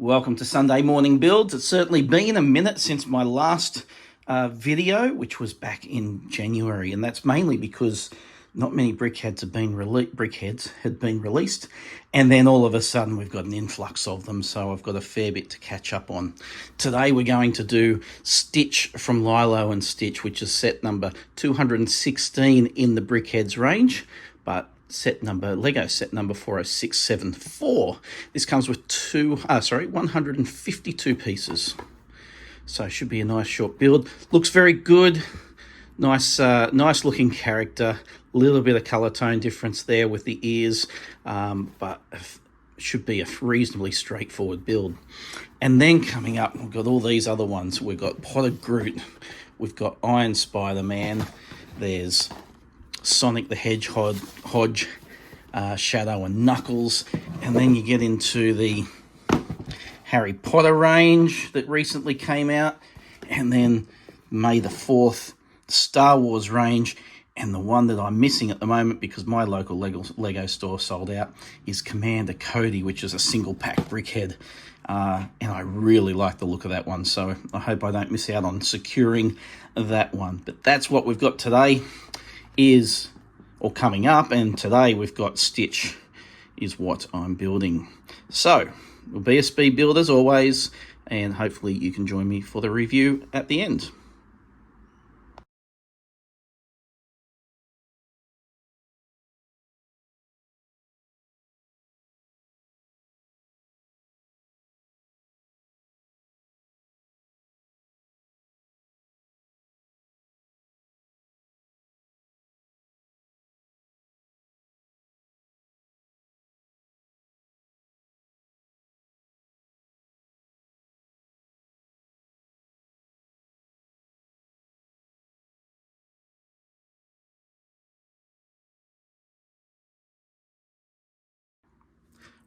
Welcome to Sunday Morning Builds. It's certainly been a minute since my last video, which was back in January, and that's mainly because not many Brickheadz had been released, and then all of a sudden we've got an influx of them, so I've got a fair bit to catch up on. Today we're going to do Stitch from Lilo Stitch, which is set number 216 in the Brickheadz range, but Lego set number 40674. This comes with 152 pieces. So it should be a nice short build. Looks very good. Nice looking character. A little bit of color tone difference there with the ears, but should be a reasonably straightforward build. And then coming up, we've got all these other ones. We've got Potted Groot. We've got Iron Spider-Man. There's Sonic the Hedgehog, Shadow and Knuckles, and then you get into the Harry Potter range that recently came out, and then May the 4th Star Wars range, and the one that I'm missing at the moment because my local Lego store sold out is Commander Cody, which is a single pack brickhead, and I really like the look of that one, so I hope I don't miss out on securing that one. But that's what we've got today coming up, and today we've got Stitch is what I'm building. So we'll be a speed build as always, and hopefully you can join me for the review at the end.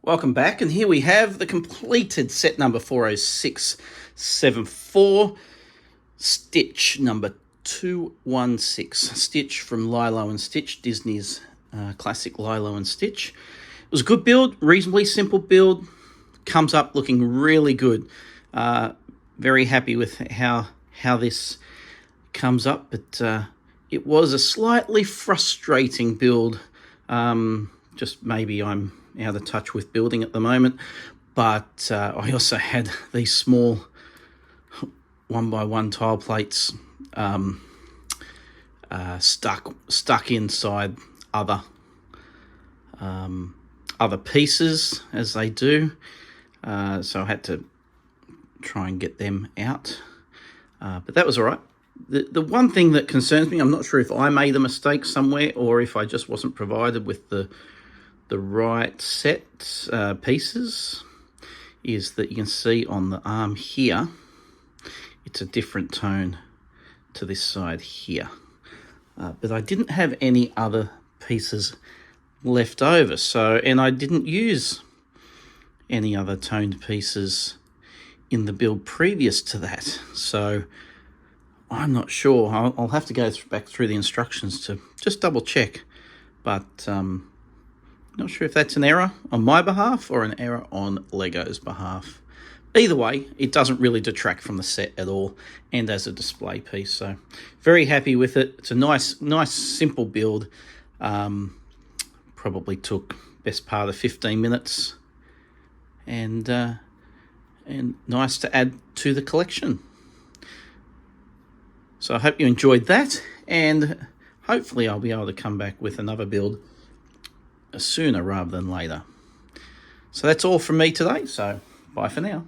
Welcome back, and here we have the completed set number 40674, Stitch number 216, Stitch from Lilo Stitch, Disney's classic Lilo Stitch. It was a good build, reasonably simple build, comes up looking really good. Very happy with how this comes up, but it was a slightly frustrating build. Just maybe I'm out of touch with building at the moment, but I also had these small 1x1 tile plates stuck inside other pieces, as they do, so I had to try and get them out, but that was all right. The one thing that concerns me, I'm not sure if I made a mistake somewhere or if I just wasn't provided with the right set pieces, is that you can see on the arm here, it's a different tone to this side here. But I didn't have any other pieces left over, and I didn't use any other toned pieces in the build previous to that. So I'm not sure. I'll have to go back through the instructions to just double check. But not sure if that's an error on my behalf or an error on Lego's behalf. Either way, it doesn't really detract from the set at all, and as a display piece. So very happy with it. It's a nice simple build. Probably took best part of 15 minutes, and nice to add to the collection. So I hope you enjoyed that, and hopefully I'll be able to come back with another build sooner rather than later. So that's all from me today, so bye for now.